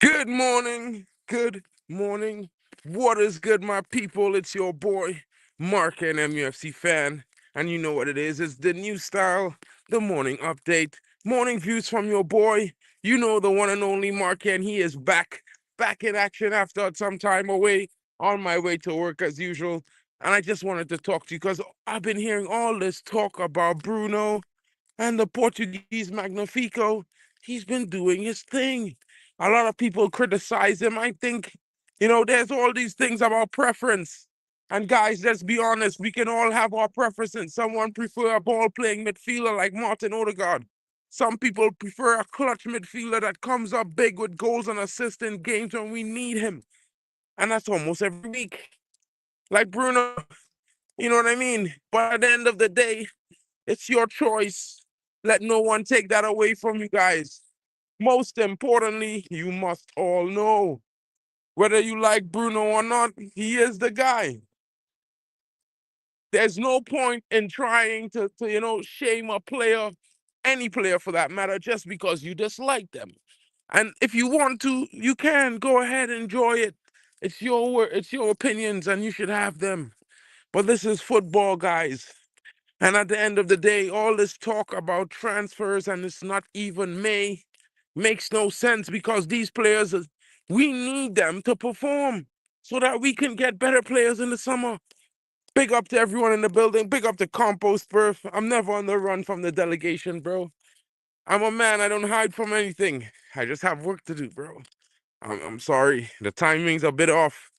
Good morning. Good morning. What is good, my people? It's your boy, Mark, and MUFC fan. And you know what it is. It's the new style, the morning update, morning views from your boy. You know the one and only Mark, and he is back in action after some time away, on my way to work as usual. And I just wanted to talk to you because I've been hearing all this talk about Bruno and the Portuguese magnifico. He's been doing his thing. A lot of people criticize him. I think, there's all these things about preference. And guys, let's be honest, we can all have our preferences. Someone prefer a ball-playing midfielder like Martin Odegaard. Some people prefer a clutch midfielder that comes up big with goals and assists in games when we need him. And that's almost every week. Like Bruno, you know what I mean? But at the end of the day, it's your choice. Let no one take that away from you guys. Most importantly, you must all know whether you like Bruno or not, he is the guy. There's no point in trying to shame a player, any player for that matter, just because you dislike them. And if you want to, you can go ahead and enjoy it. It's your opinions, and you should have them. But this is football, guys. And at the end of the day, all this talk about transfers and it's not even May makes no sense because these players, we need them to perform so that we can get better players in the summer. Big up to everyone in the building. Big up to Compost Birth. I'm never on the run from the delegation, bro. I'm a man. I don't hide from anything. I just have work to do, bro. I'm sorry. The timing's a bit off.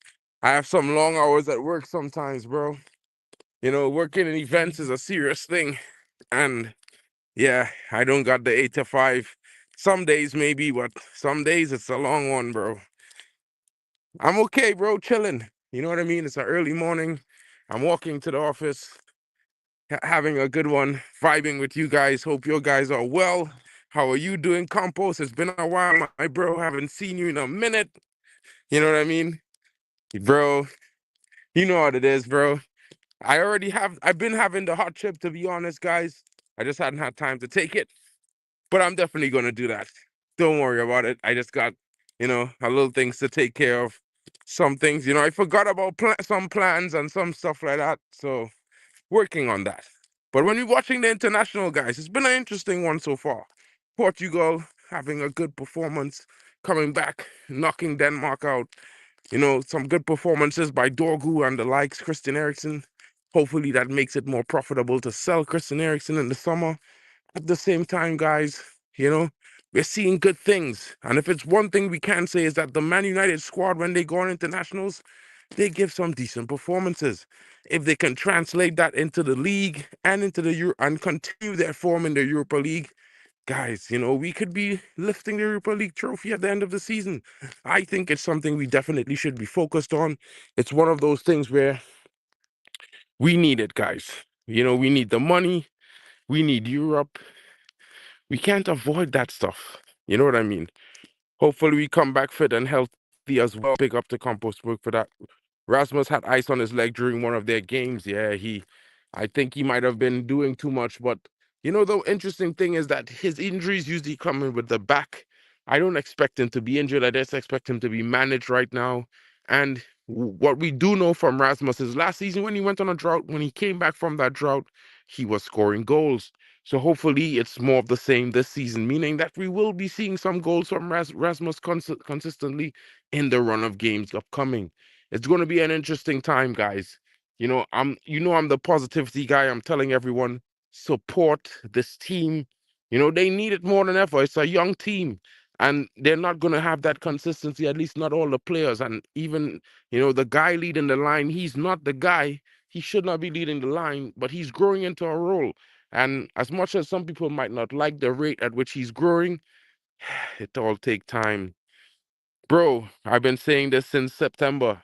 I have some long hours at work sometimes, bro. Working in events is a serious thing. And yeah, I don't got the 8 to 5. Some days maybe, but some days it's a long one, bro. I'm okay, bro, chilling. You know what I mean? It's an early morning. I'm walking to the office, having a good one, vibing with you guys. Hope your guys are well. How are you doing, Compost? It's been a while, my bro. Haven't seen you in a minute. You know what I mean? Bro, you know what it is, bro. I've been having the hot chip, to be honest, guys. I just hadn't had time to take it. But I'm definitely going to do that. Don't worry about it. I just got, a little things to take care of. Some things, I forgot about some plans and some stuff like that. So working on that. But when you're watching the international guys, it's been an interesting one so far. Portugal having a good performance, coming back, knocking Denmark out. Some good performances by Dorgu and the likes, Christian Eriksen. Hopefully that makes it more profitable to sell Christian Eriksen in the summer. At the same time, guys, we're seeing good things. And if it's one thing we can say is that the Man United squad, when they go on internationals, they give some decent performances. If they can translate that into the league and into the Euro and continue their form in the Europa League, guys, we could be lifting the Europa League trophy at the end of the season. I think it's something we definitely should be focused on. It's one of those things where we need it, guys. We need the money. We need Europe. We can't avoid that stuff. You know what I mean? Hopefully we come back fit and healthy as well. Big up to Compost Work for that. Rasmus had ice on his leg during one of their games. Yeah, I think he might have been doing too much. But, the interesting thing is that his injuries usually come in with the back. I don't expect him to be injured. I just expect him to be managed right now. And what we do know from Rasmus is last season when he went on a drought, when he came back from that drought, he was scoring goals. So hopefully it's more of the same this season, meaning that we will be seeing some goals from Rasmus consistently in the run of games upcoming. It's going to be an interesting time, guys. I'm the positivity guy. I'm telling everyone, support this team. They need it more than ever. It's a young team, and they're not going to have that consistency, at least not all the players. And even, the guy leading the line, he's not the guy. He should not be leading the line, but he's growing into a role. And as much as some people might not like the rate at which he's growing, it all take time. Bro, I've been saying this since September,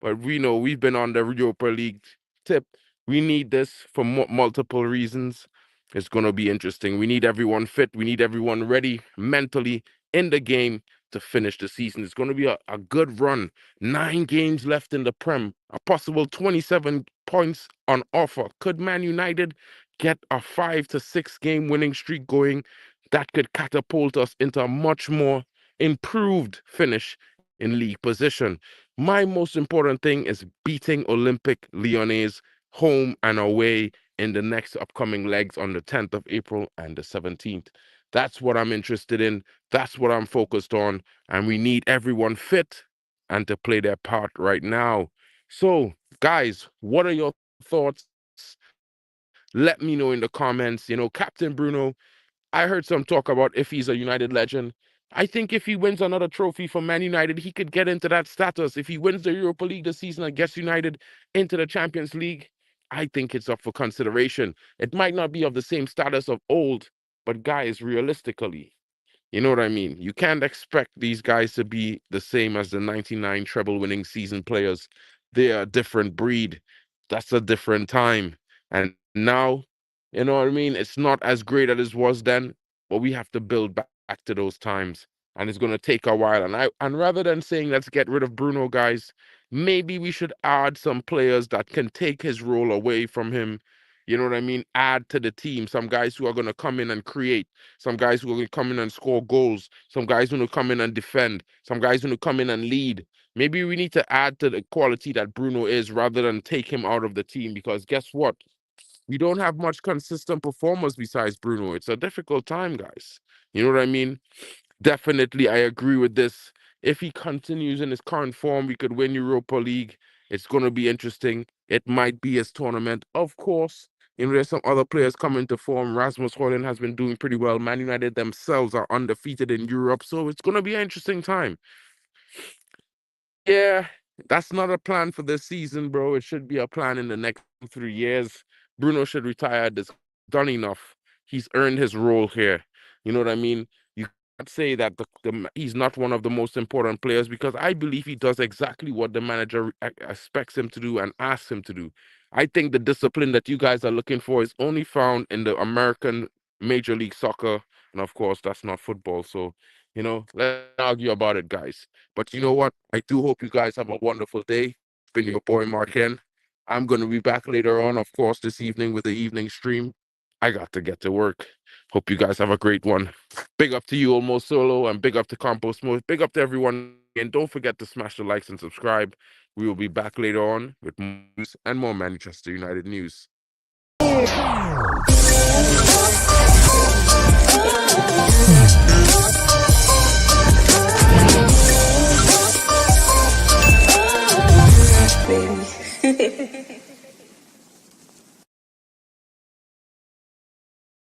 but we know we've been on the Europa League tip. We need this for multiple reasons. It's going to be interesting. We need everyone fit. We need everyone ready mentally in the game to finish the season. It's going to be a good run. 9 games left in the Prem. A possible 27 points on offer. Could Man United get a 5 to 6 game winning streak going, that could catapult us into a much more improved finish in league position. My most important thing is beating Olympic Lyonnais home and away in the next upcoming legs on the 10th of April and the 17th. That's what I'm interested in. That's what I'm focused on. And we need everyone fit and to play their part right now. So, guys, what are your thoughts? Let me know in the comments. Captain Bruno, I heard some talk about if he's a United legend. I think if he wins another trophy for Man United, he could get into that status. If he wins the Europa League this season and gets United into the Champions League, I think it's up for consideration. It might not be of the same status of old, but guys, realistically, you know what I mean? You can't expect these guys to be the same as the 99 treble winning season players. They are a different breed. That's a different time. And now, you know what I mean? It's not as great as it was then, but we have to build back to those times. And it's going to take a while. And rather than saying let's get rid of Bruno, guys, maybe we should add some players that can take his role away from him. You know what I mean? Add to the team some guys who are going to come in and create, some guys who are going to come in and score goals, some guys who will come in and defend, some guys who will come in and lead. Maybe we need to add to the quality that Bruno is rather than take him out of the team, because guess what? We don't have much consistent performers besides Bruno. It's a difficult time, guys. You know what I mean? Definitely, I agree with this. If he continues in his current form, we could win Europa League. It's going to be interesting. It might be his tournament. Of course, there's some other players coming to form. Rasmus Højlund has been doing pretty well. Man United themselves are undefeated in Europe, so it's going to be an interesting time. Yeah, that's not a plan for this season, bro. It should be a plan in the next 3 years. Bruno should retire. This done enough. He's earned his role here. You know what I mean? You can't say that he's not one of the most important players, because I believe he does exactly what the manager expects him to do and asks him to do. I think the discipline that you guys are looking for is only found in the American Major League Soccer. And of course, that's not football. So, let's argue about it, guys. But you know what? I do hope you guys have a wonderful day. It's been your boy Marken. I'm going to be back later on, of course, this evening with the evening stream. I got to get to work. Hope you guys have a great one. Big up to you, Almost Solo, and big up to Compost Mode. Big up to everyone. And don't forget to smash the likes and subscribe. We will be back later on with more news and more Manchester United news. Baby.